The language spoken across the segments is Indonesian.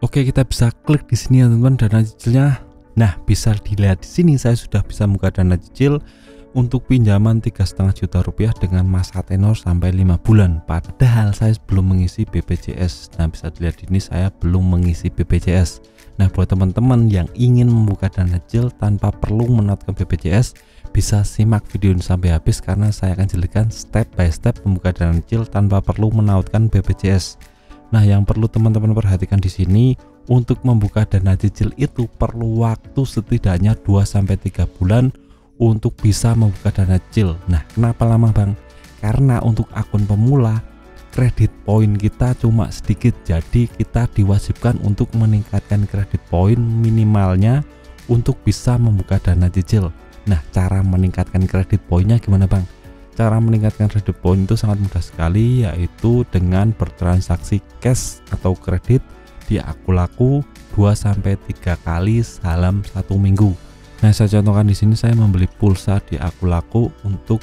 Oke, kita bisa klik di sini ya teman-teman, dana cicilnya. Nah, bisa dilihat di sini saya sudah bisa buka dana cicil untuk pinjaman 3,5 juta rupiah dengan masa tenor sampai 5 bulan. Padahal saya belum mengisi BPJS. Nah, bisa dilihat di sini saya belum mengisi BPJS. Nah, buat teman-teman yang ingin membuka dana cicil tanpa perlu menautkan BPJS, bisa simak video ini sampai habis karena saya akan jelaskan step by step membuka dana cicil tanpa perlu menautkan BPJS. Nah, yang perlu teman-teman perhatikan di sini, untuk membuka dana cicil itu perlu waktu setidaknya 2-3 bulan untuk bisa membuka dana cicil. Nah, kenapa lama Bang? Karena untuk akun pemula, kredit poin kita cuma sedikit, jadi kita diwajibkan untuk meningkatkan kredit poin minimalnya untuk bisa membuka dana cicil. Nah, cara meningkatkan kredit poinnya gimana Bang? Cara meningkatkan kredit poin itu sangat mudah sekali, yaitu dengan bertransaksi cash atau kredit di Akulaku 2-3 kali dalam 1 minggu. Nah, saya contohkan di sini saya membeli pulsa di Akulaku untuk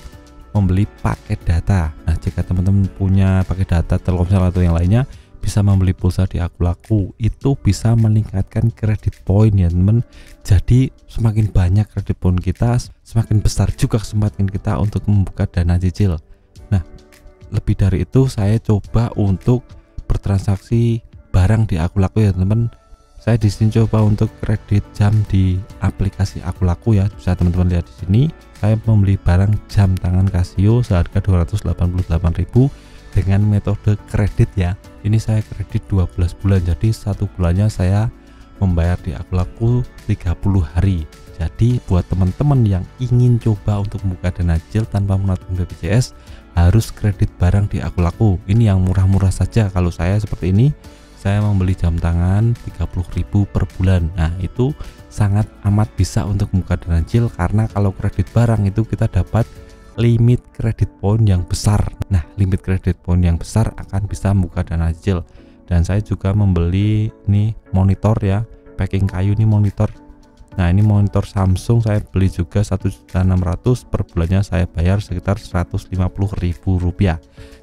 membeli paket data. Nah, jika teman-teman punya paket data Telkomsel atau yang lainnya, bisa membeli pulsa di Akulaku, itu bisa meningkatkan kredit poin ya teman. Jadi semakin banyak kredit poin kita, semakin besar juga kesempatan kita untuk membuka dana cicil. Nah, lebih dari itu saya coba untuk bertransaksi barang di Akulaku ya teman. Saya di sini coba untuk kredit jam di aplikasi Akulaku ya. Bisa teman-teman lihat di sini. Saya membeli barang jam tangan Casio seharga 288.000 dengan metode kredit ya. Ini saya kredit 12 bulan, jadi 1 bulannya saya membayar di Akulaku 30 hari. Jadi buat teman-teman yang ingin coba untuk membuka dana cicil tanpa menautkan BPJS, harus kredit barang di Akulaku. Ini yang murah-murah saja. Kalau saya seperti ini, saya membeli jam tangan 30.000 per bulan. Nah, itu sangat amat bisa untuk membuka dana cicil, karena kalau kredit barang itu kita dapat limit kredit poin yang besar. Nah, limit kredit poin yang besar akan bisa membuka dana cicil. Dan saya juga membeli ini monitor ya, packing kayu, ini monitor. Nah, ini monitor Samsung saya beli juga 1.600.000 per bulannya, saya bayar sekitar 150.000 rupiah.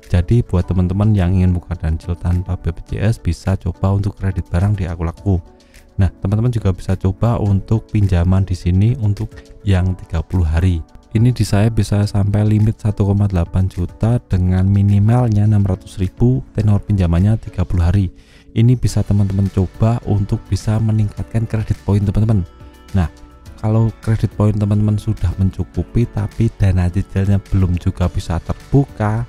Jadi buat teman-teman yang ingin buka dana cicil tanpa BPJS, bisa coba untuk kredit barang di Akulaku. Nah, teman-teman juga bisa coba untuk pinjaman di sini untuk yang 30 hari. Ini di saya bisa sampai limit 1,8 juta dengan minimalnya 600.000, tenor pinjamannya 30 hari. Ini bisa teman-teman coba untuk bisa meningkatkan kredit poin teman-teman. Nah, kalau kredit poin teman-teman sudah mencukupi tapi dana cicilnya belum juga bisa terbuka,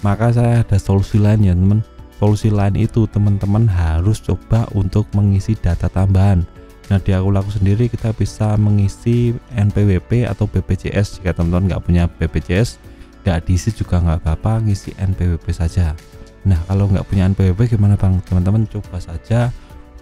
maka saya ada solusi lain ya teman. Solusi lain itu teman-teman harus coba untuk mengisi data tambahan. Nah, di Akulaku sendiri kita bisa mengisi NPWP atau BPJS. Jika teman-teman nggak punya BPJS, nggak diisi juga nggak apa-apa, ngisi NPWP saja. Nah, kalau nggak punya NPWP gimana Bang? Teman-teman coba saja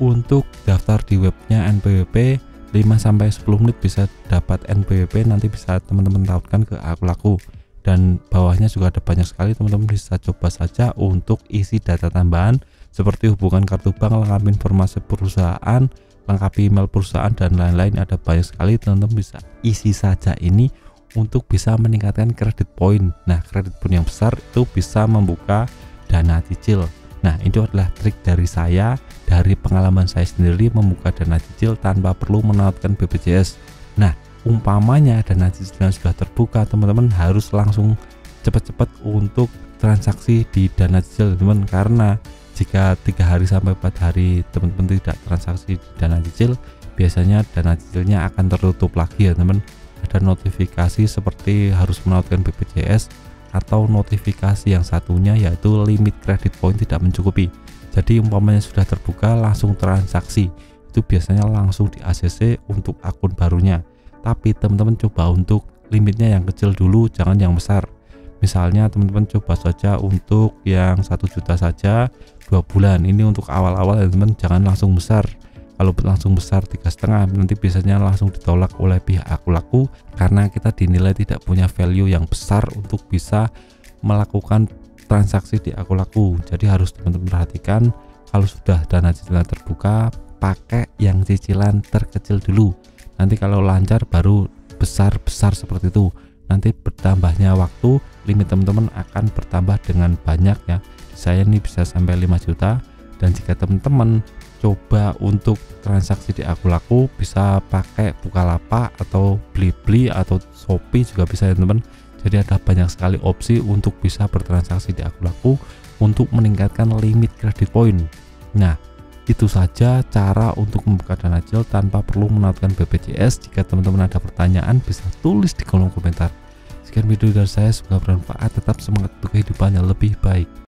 untuk daftar di webnya NPWP, 5-10 menit bisa dapat NPWP, nanti bisa teman-teman tautkan ke Akulaku. Dan bawahnya juga ada banyak sekali, teman-teman bisa coba saja untuk isi data tambahan seperti hubungan kartu bank, lengkapi informasi perusahaan, lengkapi email perusahaan dan lain-lain. Ada banyak sekali, teman-teman bisa isi saja ini untuk bisa meningkatkan kredit poin. Nah, kredit poin yang besar itu bisa membuka dana cicil. Nah, itu adalah trik dari saya, dari pengalaman saya sendiri membuka dana cicil tanpa perlu menautkan BPJS. Nah, umpamanya dana cicilnya sudah terbuka, teman-teman harus langsung cepat-cepat untuk transaksi di dana cicil teman, karena jika 3 hari sampai 4 hari teman-teman tidak transaksi di dana cicil, biasanya dana cicilnya akan tertutup lagi ya teman. Ada notifikasi seperti harus menautkan BPJS, atau notifikasi yang satunya yaitu limit kredit poin tidak mencukupi. Jadi umpamanya sudah terbuka, langsung transaksi, itu biasanya langsung di ACC untuk akun barunya. Tapi teman-teman coba untuk limitnya yang kecil dulu, jangan yang besar. Misalnya teman-teman coba saja untuk yang 1 juta saja 2 bulan. Ini untuk awal-awal ya teman, jangan langsung besar. Kalau langsung besar 3,5 nanti biasanya langsung ditolak oleh pihak Akulaku, karena kita dinilai tidak punya value yang besar untuk bisa melakukan transaksi di Akulaku. Jadi harus teman-teman perhatikan, kalau sudah dana cicilan terbuka, pakai yang cicilan terkecil dulu. Nanti kalau lancar baru besar-besar seperti itu. Nanti bertambahnya waktu, limit teman-teman akan bertambah dengan banyak ya. Saya ini bisa sampai 5 juta. Dan jika teman-teman coba untuk transaksi di Akulaku bisa pakai Bukalapak atau Blibli atau Shopee juga bisa ya teman-teman. Jadi ada banyak sekali opsi untuk bisa bertransaksi di Akulaku untuk meningkatkan limit kredit poin. Nah, itu saja cara untuk membuka dana kecil tanpa perlu menautkan BPJS. Jika teman-teman ada pertanyaan bisa tulis di kolom komentar. Sekian video dari saya, semoga bermanfaat. Tetap semangat untuk kehidupan yang lebih baik.